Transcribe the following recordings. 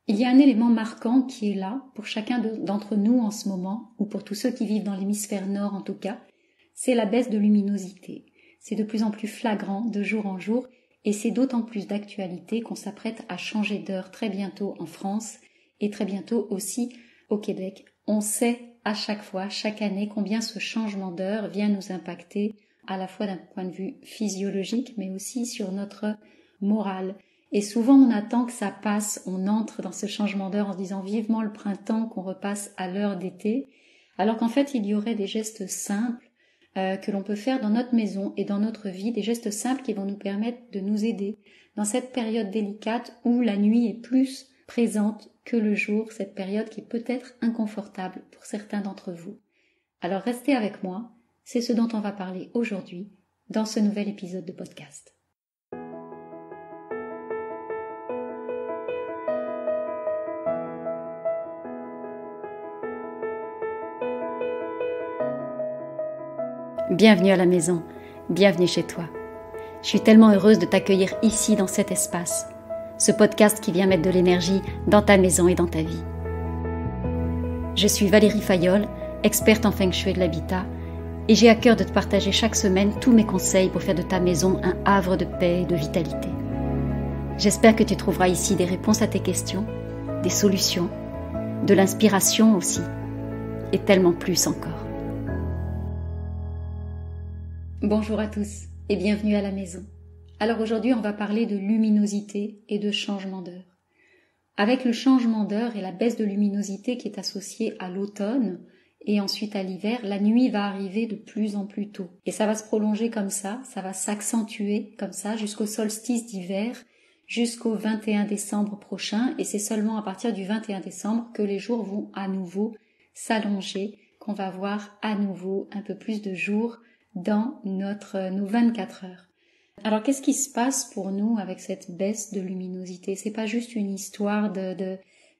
Il y a un élément marquant qui est là pour chacun d'entre nous en ce moment, ou pour tous ceux qui vivent dans l'hémisphère nord en tout cas, c'est la baisse de luminosité. C'est de plus en plus flagrant de jour en jour et c'est d'autant plus d'actualité qu'on s'apprête à changer d'heure très bientôt en France et très bientôt aussi au Québec. On sait à chaque fois, chaque année, combien ce changement d'heure vient nous impacter à la fois d'un point de vue physiologique mais aussi sur notre morale. Et souvent on attend que ça passe, on entre dans ce changement d'heure en se disant vivement le printemps, qu'on repasse à l'heure d'été, alors qu'en fait il y aurait des gestes simples que l'on peut faire dans notre maison et dans notre vie, des gestes simples qui vont nous permettre de nous aider dans cette période délicate où la nuit est plus présente que le jour, cette période qui peut être inconfortable pour certains d'entre vous. Alors restez avec moi, c'est ce dont on va parler aujourd'hui dans ce nouvel épisode de podcast. Bienvenue à la maison, bienvenue chez toi. Je suis tellement heureuse de t'accueillir ici dans cet espace, ce podcast qui vient mettre de l'énergie dans ta maison et dans ta vie. Je suis Valérie Fayolle, experte en Feng Shui de l'habitat, et j'ai à cœur de te partager chaque semaine tous mes conseils pour faire de ta maison un havre de paix et de vitalité. J'espère que tu trouveras ici des réponses à tes questions, des solutions, de l'inspiration aussi, et tellement plus encore. Bonjour à tous et bienvenue à la maison. Alors aujourd'hui on va parler de luminosité et de changement d'heure. Avec le changement d'heure et la baisse de luminosité qui est associée à l'automne et ensuite à l'hiver, la nuit va arriver de plus en plus tôt. Et ça va se prolonger comme ça va s'accentuer comme ça jusqu'au solstice d'hiver, jusqu'au 21 décembre prochain. Et c'est seulement à partir du 21 décembre que les jours vont à nouveau s'allonger, qu'on va voir à nouveau un peu plus de jours dans nos 24 heures. Alors qu'est-ce qui se passe pour nous avec cette baisse de luminosité? C'est pas juste une histoire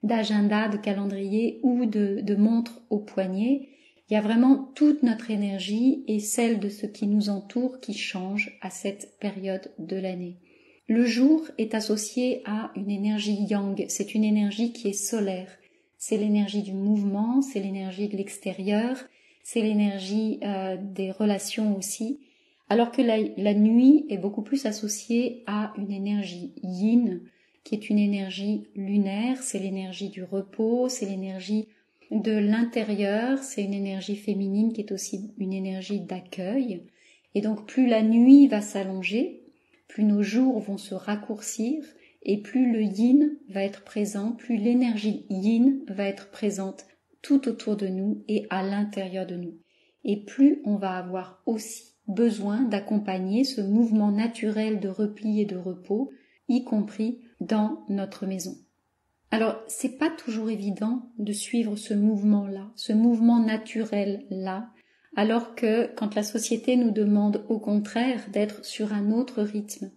d'agenda, de calendrier ou de montre au poignet. Il y a vraiment toute notre énergie et celle de ce qui nous entoure qui change à cette période de l'année. Le jour est associé à une énergie yang, c'est une énergie qui est solaire. C'est l'énergie du mouvement, c'est l'énergie de l'extérieur, c'est l'énergie des relations aussi, alors que la nuit est beaucoup plus associée à une énergie yin, qui est une énergie lunaire, c'est l'énergie du repos, c'est l'énergie de l'intérieur, c'est une énergie féminine qui est aussi une énergie d'accueil. Et donc plus la nuit va s'allonger, plus nos jours vont se raccourcir, et plus le yin va être présent, plus l'énergie yin va être présente tout autour de nous et à l'intérieur de nous. Et plus on va avoir aussi besoin d'accompagner ce mouvement naturel de repli et de repos, y compris dans notre maison. Alors, c'est pas toujours évident de suivre ce mouvement-là, ce mouvement naturel-là, alors que quand la société nous demande au contraire d'être sur un autre rythme.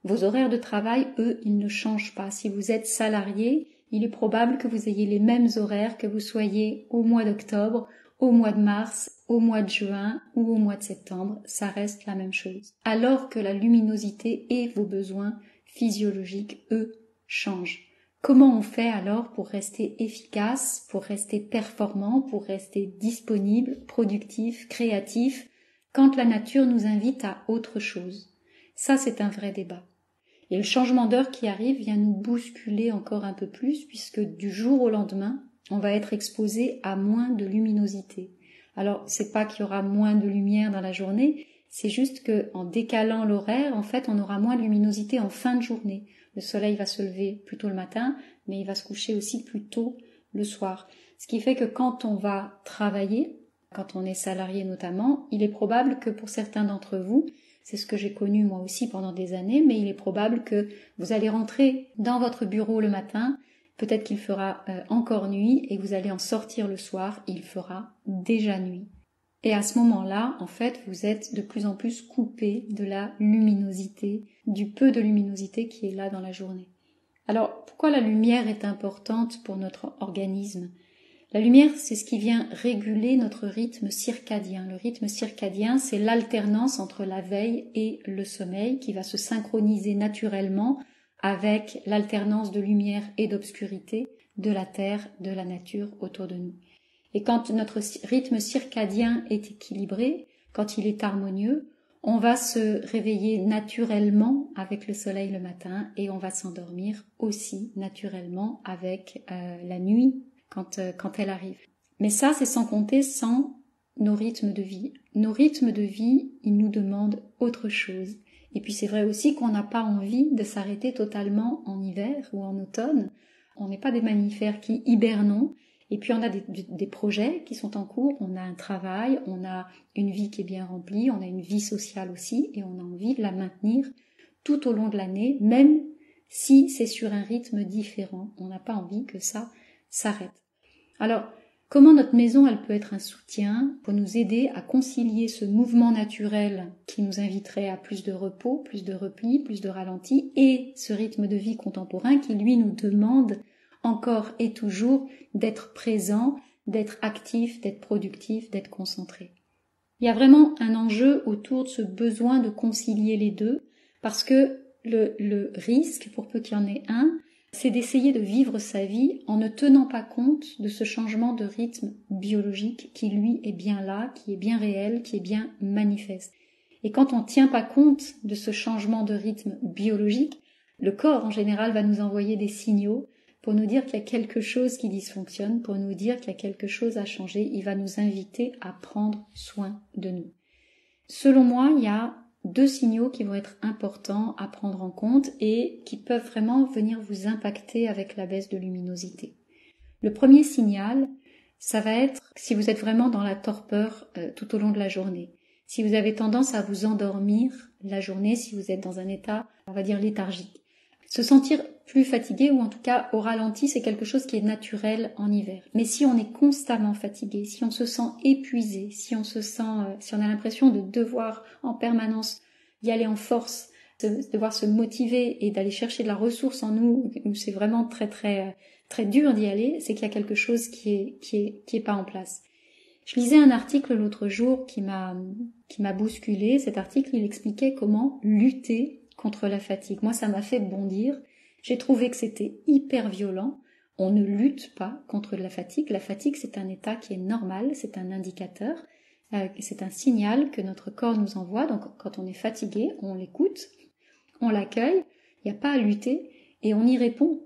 Vos horaires de travail, eux, ils ne changent pas. Si vous êtes salarié, il est probable que vous ayez les mêmes horaires que vous soyez au mois d'octobre, au mois de mars, au mois de juin ou au mois de septembre, ça reste la même chose. Alors que la luminosité et vos besoins physiologiques, eux, changent. Comment on fait alors pour rester efficace, pour rester performant, pour rester disponible, productif, créatif, quand la nature nous invite à autre chose? Ça, c'est un vrai débat. Et le changement d'heure qui arrive vient nous bousculer encore un peu plus, puisque du jour au lendemain, on va être exposé à moins de luminosité. Alors, c'est pas qu'il y aura moins de lumière dans la journée, c'est juste que en décalant l'horaire, en fait, on aura moins de luminosité en fin de journée. Le soleil va se lever plus tôt le matin, mais il va se coucher aussi plus tôt le soir. Ce qui fait que quand on va travailler, quand on est salarié notamment, il est probable que pour certains d'entre vous, c'est ce que j'ai connu moi aussi pendant des années, mais il est probable que vous allez rentrer dans votre bureau le matin, peut-être qu'il fera encore nuit et vous allez en sortir le soir, il fera déjà nuit. Et à ce moment-là, en fait, vous êtes de plus en plus coupé de la luminosité, du peu de luminosité qui est là dans la journée. Alors, pourquoi la lumière est importante pour notre organisme ? La lumière, c'est ce qui vient réguler notre rythme circadien. Le rythme circadien, c'est l'alternance entre la veille et le sommeil qui va se synchroniser naturellement avec l'alternance de lumière et d'obscurité de la terre, de la nature autour de nous. Et quand notre rythme circadien est équilibré, quand il est harmonieux, on va se réveiller naturellement avec le soleil le matin et on va s'endormir aussi naturellement avec la nuit quand elle arrive. Mais ça, c'est sans compter sans nos rythmes de vie. Nos rythmes de vie, ils nous demandent autre chose. Et puis c'est vrai aussi qu'on n'a pas envie de s'arrêter totalement en hiver ou en automne. On n'est pas des mammifères qui hibernons. Et puis on a des projets qui sont en cours, on a un travail, on a une vie qui est bien remplie, on a une vie sociale aussi, et on a envie de la maintenir tout au long de l'année, même si c'est sur un rythme différent. On n'a pas envie que ça s'arrête. Alors, comment notre maison, elle peut être un soutien pour nous aider à concilier ce mouvement naturel qui nous inviterait à plus de repos, plus de repli, plus de ralenti, et ce rythme de vie contemporain qui, lui, nous demande encore et toujours d'être présent, d'être actif, d'être productif, d'être concentré. Il y a vraiment un enjeu autour de ce besoin de concilier les deux, parce que le risque, pour peu qu'il y en ait un, c'est d'essayer de vivre sa vie en ne tenant pas compte de ce changement de rythme biologique qui, lui, est bien là, qui est bien réel, qui est bien manifeste. Et quand on ne tient pas compte de ce changement de rythme biologique, le corps, en général, va nous envoyer des signaux pour nous dire qu'il y a quelque chose qui dysfonctionne, pour nous dire qu'il y a quelque chose à changer. Il va nous inviter à prendre soin de nous. Selon moi, il y a 2 signaux qui vont être importants à prendre en compte et qui peuvent vraiment venir vous impacter avec la baisse de luminosité. Le premier signal, ça va être si vous êtes vraiment dans la torpeur tout au long de la journée. Si vous avez tendance à vous endormir la journée, si vous êtes dans un état, on va dire, léthargique. Se sentir plus fatigué ou en tout cas au ralenti, c'est quelque chose qui est naturel en hiver. Mais si on est constamment fatigué, si on se sent épuisé, si on a l'impression de devoir en permanence y aller en force, de devoir se motiver et d'aller chercher de la ressource en nous, où c'est vraiment très très très dur d'y aller, c'est qu'il y a quelque chose qui est pas en place. Je lisais un article l'autre jour qui m'a bousculé. Cet article, il expliquait comment lutter contre la fatigue. Moi, ça m'a fait bondir. J'ai trouvé que c'était hyper violent. On ne lutte pas contre la fatigue. La fatigue, c'est un état qui est normal, c'est un indicateur, c'est un signal que notre corps nous envoie. Donc, quand on est fatigué, on l'écoute, on l'accueille, il n'y a pas à lutter et on y répond.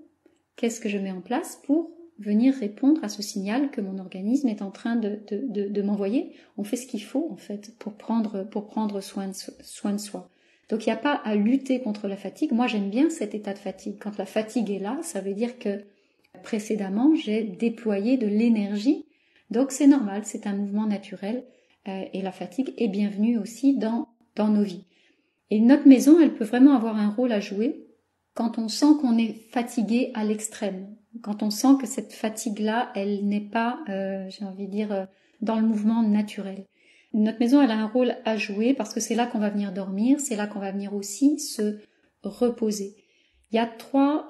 Qu'est-ce que je mets en place pour venir répondre à ce signal que mon organisme est en train de m'envoyer? On fait ce qu'il faut, en fait, pour prendre soin de soi. Donc il n'y a pas à lutter contre la fatigue. Moi j'aime bien cet état de fatigue. Quand la fatigue est là, ça veut dire que précédemment j'ai déployé de l'énergie. Donc c'est normal, c'est un mouvement naturel et la fatigue est bienvenue aussi dans nos vies. Et notre maison, elle peut vraiment avoir un rôle à jouer quand on sent qu'on est fatigué à l'extrême. Quand on sent que cette fatigue-là, elle n'est pas, dans le mouvement naturel. Notre maison, elle a un rôle à jouer parce que c'est là qu'on va venir dormir, c'est là qu'on va venir aussi se reposer. Il y a trois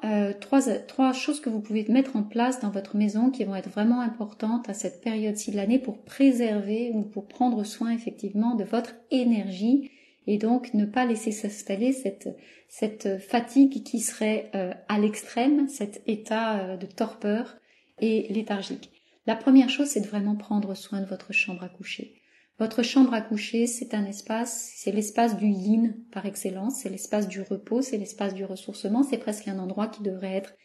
choses que vous pouvez mettre en place dans votre maison qui vont être vraiment importantes à cette période-ci de l'année pour préserver ou pour prendre soin effectivement de votre énergie et donc ne pas laisser s'installer cette fatigue qui serait à l'extrême, cet état de torpeur et léthargique. La première chose, c'est de vraiment prendre soin de votre chambre à coucher. Votre chambre à coucher, c'est un espace, c'est l'espace du yin par excellence, c'est l'espace du repos, c'est l'espace du ressourcement, c'est presque un endroit qui devrait être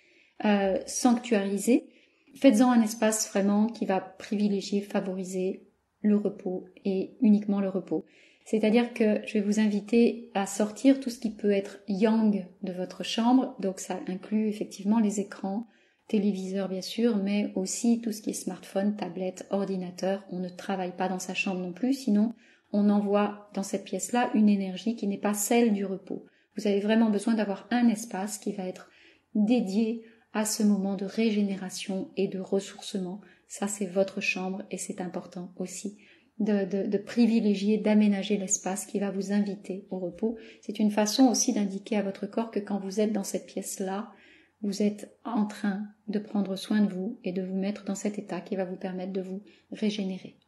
sanctuarisé. Faites-en un espace vraiment qui va privilégier, favoriser le repos et uniquement le repos. C'est-à-dire que je vais vous inviter à sortir tout ce qui peut être yang de votre chambre, donc ça inclut effectivement les écrans, téléviseur bien sûr, mais aussi tout ce qui est smartphone, tablette, ordinateur. On ne travaille pas dans sa chambre non plus, sinon on envoie dans cette pièce-là une énergie qui n'est pas celle du repos. Vous avez vraiment besoin d'avoir un espace qui va être dédié à ce moment de régénération et de ressourcement. Ça, c'est votre chambre et c'est important aussi de privilégier, d'aménager l'espace qui va vous inviter au repos. C'est une façon aussi d'indiquer à votre corps que quand vous êtes dans cette pièce-là, vous êtes en train de prendre soin de vous et de vous mettre dans cet état qui va vous permettre de vous régénérer.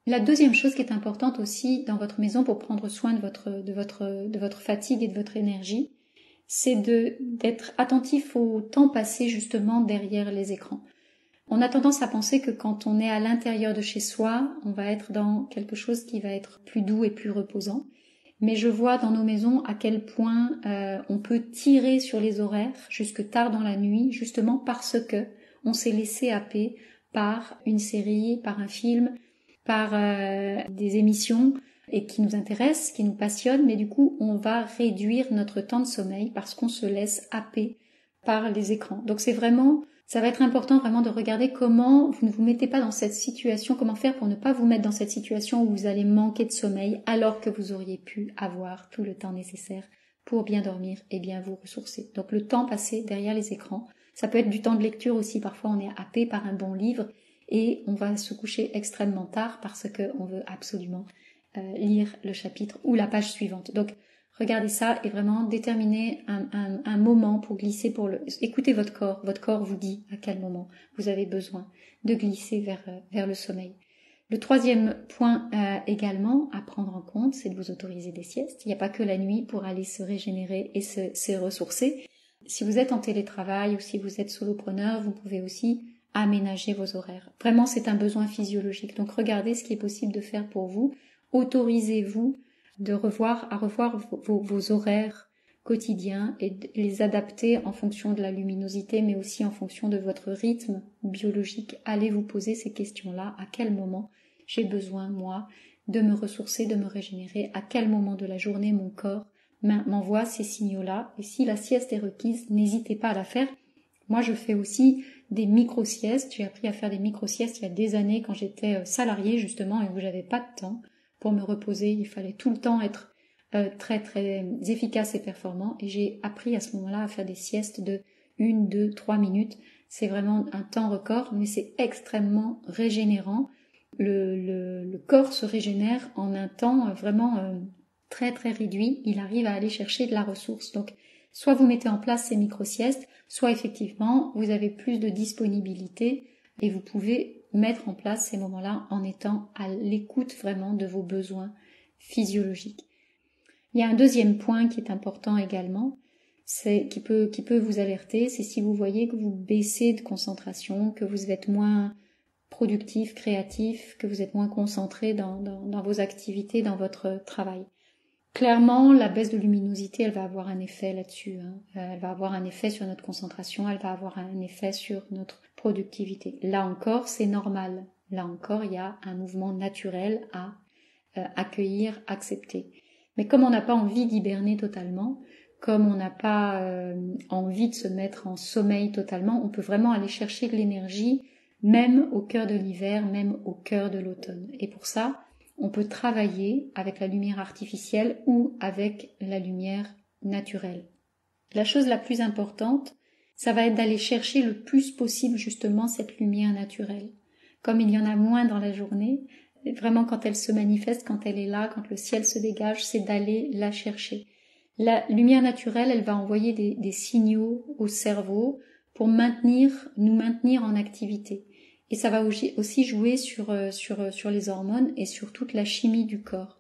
La deuxième chose qui est importante aussi dans votre maison pour prendre soin de votre fatigue et de votre énergie, c'est d'être attentif au temps passé justement derrière les écrans. On a tendance à penser que quand on est à l'intérieur de chez soi, on va être dans quelque chose qui va être plus doux et plus reposant. Mais je vois dans nos maisons à quel point on peut tirer sur les horaires jusque tard dans la nuit, justement parce que on s'est laissé happer par une série, par un film, par des émissions et qui nous intéressent, qui nous passionnent, mais du coup on va réduire notre temps de sommeil parce qu'on se laisse happer par les écrans. Donc ça va être important vraiment de regarder comment vous ne vous mettez pas dans cette situation, comment faire pour ne pas vous mettre dans cette situation où vous allez manquer de sommeil alors que vous auriez pu avoir tout le temps nécessaire pour bien dormir et bien vous ressourcer. Donc le temps passé derrière les écrans, ça peut être du temps de lecture aussi, parfois on est happé par un bon livre et on va se coucher extrêmement tard parce qu'on veut absolument lire le chapitre ou la page suivante. Donc regardez ça et vraiment déterminez un moment pour glisser, écoutez votre corps vous dit à quel moment vous avez besoin de glisser vers le sommeil. Le troisième point également à prendre en compte, c'est de vous autoriser des siestes. Il n'y a pas que la nuit pour aller se régénérer et se ressourcer. Si vous êtes en télétravail ou si vous êtes solopreneur, vous pouvez aussi aménager vos horaires. Vraiment, c'est un besoin physiologique. Donc regardez ce qui est possible de faire pour vous. Autorisez-vous à revoir vos horaires quotidiens et de les adapter en fonction de la luminosité, mais aussi en fonction de votre rythme biologique. Allez vous poser ces questions-là. À quel moment j'ai besoin, moi, de me ressourcer, de me régénérer? À quel moment de la journée mon corps m'envoie ces signaux-là? Et si la sieste est requise, n'hésitez pas à la faire. Moi, je fais aussi des micro-siestes. J'ai appris à faire des micro-siestes il y a des années quand j'étais salariée, justement, et où j'avais pas de temps pour me reposer. Il fallait tout le temps être très très efficace et performant, et j'ai appris à ce moment-là à faire des siestes de 1, 2, 3 minutes. C'est vraiment un temps record, mais c'est extrêmement régénérant. Le corps se régénère en un temps vraiment très très réduit. Il arrive à aller chercher de la ressource. Donc soit vous mettez en place ces micro-siestes, soit effectivement vous avez plus de disponibilité et vous pouvez mettre en place ces moments-là en étant à l'écoute vraiment de vos besoins physiologiques. Il y a un deuxième point qui est important également, qui peut vous alerter, c'est si vous voyez que vous baissez de concentration, que vous êtes moins productif, créatif, que vous êtes moins concentré dans vos activités, dans votre travail. Clairement, la baisse de luminosité, elle va avoir un effet là-dessus. Elle va avoir un effet sur notre concentration, elle va avoir un effet sur notre productivité. Là encore, c'est normal. Là encore, il y a un mouvement naturel à accueillir, accepter. Mais comme on n'a pas envie d'hiberner totalement, comme on n'a pas envie de se mettre en sommeil totalement, on peut vraiment aller chercher de l'énergie, même au cœur de l'hiver, même au cœur de l'automne. Et pour ça, on peut travailler avec la lumière artificielle ou avec la lumière naturelle. La chose la plus importante, ça va être d'aller chercher le plus possible justement cette lumière naturelle. Comme il y en a moins dans la journée, vraiment quand elle se manifeste, quand elle est là, quand le ciel se dégage, c'est d'aller la chercher. La lumière naturelle, elle va envoyer des signaux au cerveau pour nous maintenir en activité. Et ça va aussi jouer sur les hormones et sur toute la chimie du corps.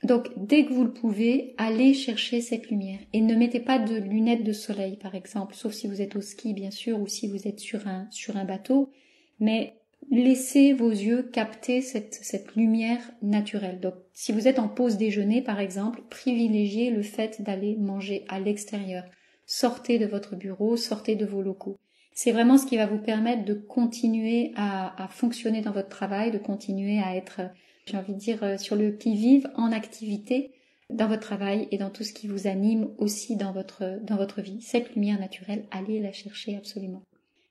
Donc, dès que vous le pouvez, allez chercher cette lumière. Et ne mettez pas de lunettes de soleil, par exemple, sauf si vous êtes au ski, bien sûr, ou si vous êtes sur un bateau. Mais laissez vos yeux capter cette lumière naturelle. Donc, si vous êtes en pause déjeuner, par exemple, privilégiez le fait d'aller manger à l'extérieur. Sortez de votre bureau, sortez de vos locaux. C'est vraiment ce qui va vous permettre de continuer à fonctionner dans votre travail, de continuer à être, j'ai envie de dire, sur le qui-vive, en activité dans votre travail et dans tout ce qui vous anime aussi dans votre vie. Cette lumière naturelle, allez la chercher absolument.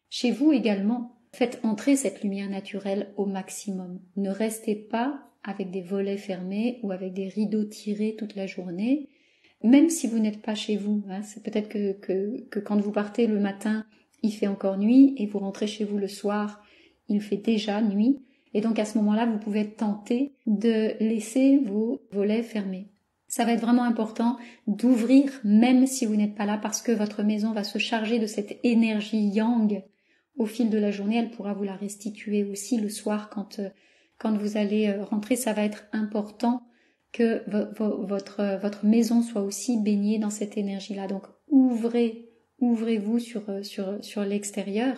Chez vous également, faites entrer cette lumière naturelle au maximum. Ne restez pas avec des volets fermés ou avec des rideaux tirés toute la journée, même si vous n'êtes pas chez vous. C'est peut-être que quand vous partez le matin, il fait encore nuit et vous rentrez chez vous le soir, il fait déjà nuit. Et donc à ce moment-là, vous pouvez tenter de laisser vos volets fermés. Ça va être vraiment important d'ouvrir même si vous n'êtes pas là parce que votre maison va se charger de cette énergie yang au fil de la journée. Elle pourra vous la restituer aussi le soir quand vous allez rentrer. Ça va être important que votre maison soit aussi baignée dans cette énergie-là. Donc ouvrez-vous sur l'extérieur.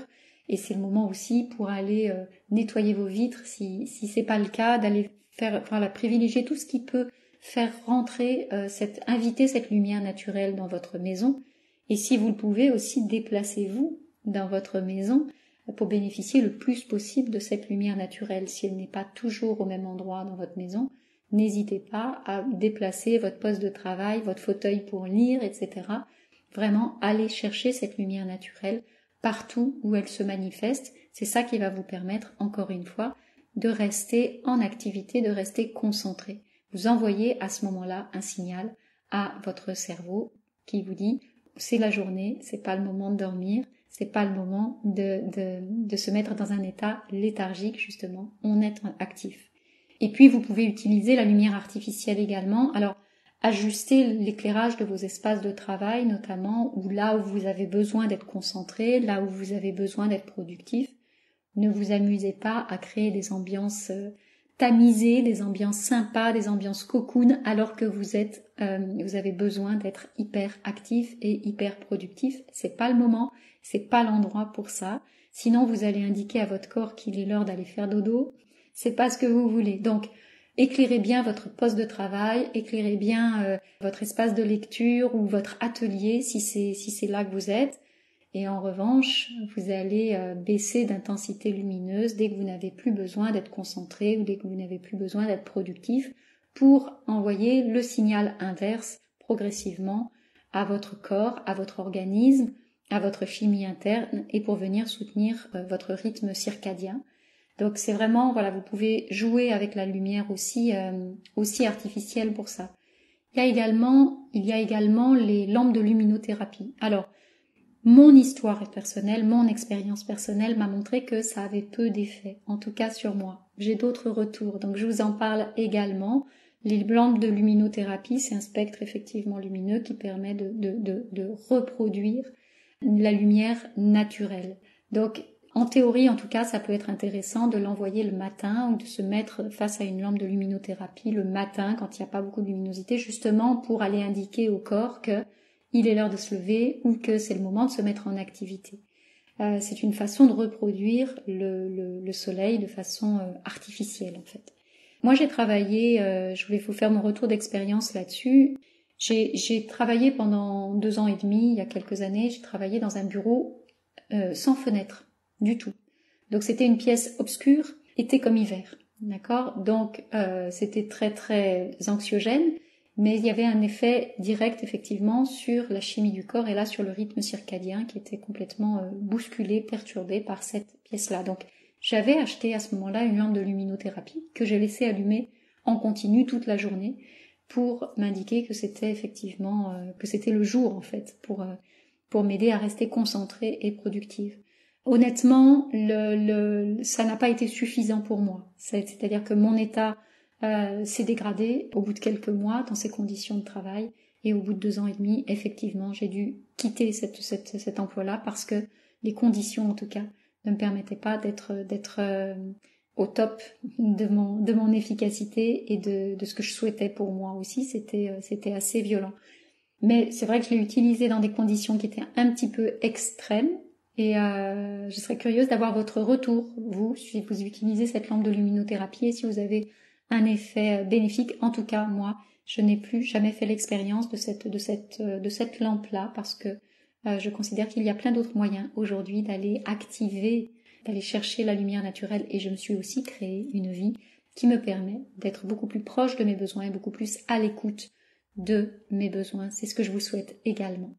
Et c'est le moment aussi pour aller nettoyer vos vitres, si c'est pas le cas, d'aller privilégier tout ce qui peut faire rentrer, inviter cette lumière naturelle dans votre maison. Et si vous le pouvez aussi, déplacez-vous dans votre maison pour bénéficier le plus possible de cette lumière naturelle. Si elle n'est pas toujours au même endroit dans votre maison, n'hésitez pas à déplacer votre poste de travail, votre fauteuil pour lire, etc. Vraiment, allez chercher cette lumière naturelle partout où elle se manifeste. C'est ça qui va vous permettre, encore une fois, de rester en activité, de rester concentré. Vous envoyez à ce moment-là un signal à votre cerveau qui vous dit c'est la journée, c'est pas le moment de dormir, c'est pas le moment de se mettre dans un état léthargique, justement, on est actif. Et puis vous pouvez utiliser la lumière artificielle également. Alors ajuster l'éclairage de vos espaces de travail, notamment, ou là où vous avez besoin d'être concentré, là où vous avez besoin d'être productif. Ne vous amusez pas à créer des ambiances tamisées, des ambiances sympas, des ambiances cocoon, alors que vous avez besoin d'être hyper actif et hyper productif. C'est pas le moment, c'est pas l'endroit pour ça. Sinon, vous allez indiquer à votre corps qu'il est l'heure d'aller faire dodo. C'est pas ce que vous voulez. Donc, éclairez bien votre poste de travail, éclairez bien votre espace de lecture ou votre atelier si c'est là que vous êtes. Et en revanche, vous allez baisser d'intensité lumineuse dès que vous n'avez plus besoin d'être concentré ou dès que vous n'avez plus besoin d'être productif pour envoyer le signal inverse progressivement à votre corps, à votre organisme, à votre chimie interne et pour venir soutenir votre rythme circadien. Donc c'est vraiment, voilà, vous pouvez jouer avec la lumière aussi artificielle pour ça. Il y a également les lampes de luminothérapie. Alors, mon histoire personnelle, mon expérience personnelle m'a montré que ça avait peu d'effet, en tout cas sur moi. J'ai d'autres retours, donc je vous en parle également. Les lampes de luminothérapie, c'est un spectre effectivement lumineux qui permet de reproduire la lumière naturelle. Donc, en théorie, en tout cas, ça peut être intéressant de l'envoyer le matin ou de se mettre face à une lampe de luminothérapie le matin quand il n'y a pas beaucoup de luminosité, justement pour aller indiquer au corps que il est l'heure de se lever ou que c'est le moment de se mettre en activité. C'est une façon de reproduire le soleil de façon artificielle en fait. Moi j'ai travaillé, je voulais vous faire mon retour d'expérience là-dessus. J'ai travaillé pendant 2 ans et demi, il y a quelques années, j'ai travaillé dans un bureau sans fenêtre du tout. Donc c'était une pièce obscure, été comme hiver, d'accord ? Donc c'était très très anxiogène. Mais il y avait un effet direct effectivement sur la chimie du corps et là sur le rythme circadien qui était complètement bousculé, perturbé par cette pièce-là. Donc j'avais acheté à ce moment-là une lampe de luminothérapie que j'ai laissée allumer en continu toute la journée pour m'indiquer que c'était effectivement que c'était le jour en fait pour m'aider à rester concentrée et productive. Honnêtement, ça n'a pas été suffisant pour moi. C'est-à-dire que mon état s'est dégradé au bout de quelques mois dans ces conditions de travail et au bout de 2 ans et demi, effectivement, j'ai dû quitter cet emploi-là parce que les conditions, en tout cas, ne me permettaient pas d'être au top de mon efficacité et de ce que je souhaitais pour moi aussi. C'était assez violent. Mais c'est vrai que je l'ai utilisé dans des conditions qui étaient un petit peu extrêmes. Et je serais curieuse d'avoir votre retour, vous, si vous utilisez cette lampe de luminothérapie et si vous avez un effet bénéfique. En tout cas, moi, je n'ai plus jamais fait l'expérience de cette lampe-là parce que je considère qu'il y a plein d'autres moyens aujourd'hui d'aller chercher la lumière naturelle et je me suis aussi créé une vie qui me permet d'être beaucoup plus proche de mes besoins et beaucoup plus à l'écoute de mes besoins. C'est ce que je vous souhaite également.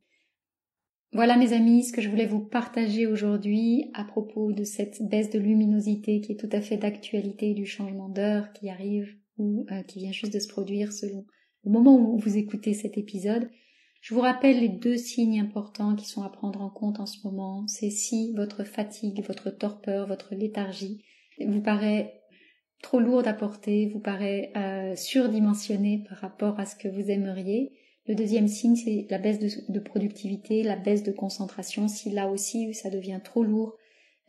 Voilà mes amis, ce que je voulais vous partager aujourd'hui à propos de cette baisse de luminosité qui est tout à fait d'actualité du changement d'heure qui arrive ou qui vient juste de se produire selon le moment où vous écoutez cet épisode. Je vous rappelle les 2 signes importants qui sont à prendre en compte en ce moment. C'est si votre fatigue, votre torpeur, votre léthargie vous paraît trop lourde à porter, vous paraît surdimensionnée par rapport à ce que vous aimeriez. Le 2e signe, c'est la baisse de productivité, la baisse de concentration. Si là aussi, ça devient trop lourd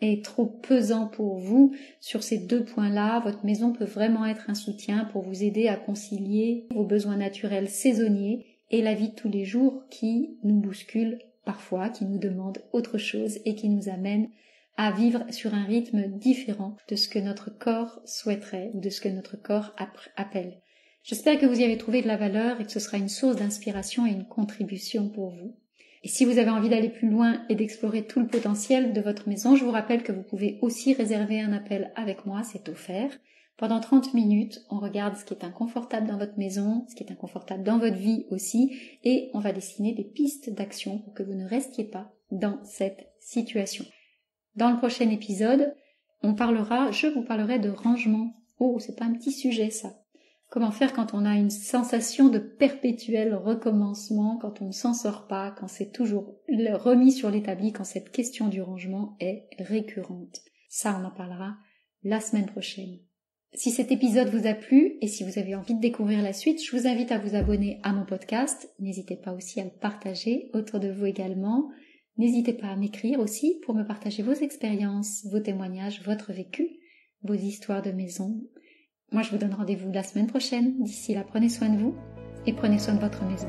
et trop pesant pour vous, sur ces 2 points-là, votre maison peut vraiment être un soutien pour vous aider à concilier vos besoins naturels saisonniers et la vie de tous les jours qui nous bouscule parfois, qui nous demande autre chose et qui nous amène à vivre sur un rythme différent de ce que notre corps souhaiterait ou de ce que notre corps appelle. J'espère que vous y avez trouvé de la valeur et que ce sera une source d'inspiration et une contribution pour vous. Et si vous avez envie d'aller plus loin et d'explorer tout le potentiel de votre maison, je vous rappelle que vous pouvez aussi réserver un appel avec moi, c'est offert. Pendant 30 minutes, on regarde ce qui est inconfortable dans votre maison, ce qui est inconfortable dans votre vie aussi, et on va dessiner des pistes d'action pour que vous ne restiez pas dans cette situation. Dans le prochain épisode, je vous parlerai de rangement. Oh, c'est pas un petit sujet ça. Comment faire quand on a une sensation de perpétuel recommencement, quand on ne s'en sort pas, quand c'est toujours remis sur l'établi, quand cette question du rangement est récurrente. Ça, on en parlera la semaine prochaine. Si cet épisode vous a plu et si vous avez envie de découvrir la suite, je vous invite à vous abonner à mon podcast. N'hésitez pas aussi à le partager autour de vous également. N'hésitez pas à m'écrire aussi pour me partager vos expériences, vos témoignages, votre vécu, vos histoires de maison. Moi, je vous donne rendez-vous la semaine prochaine. D'ici là, prenez soin de vous et prenez soin de votre maison.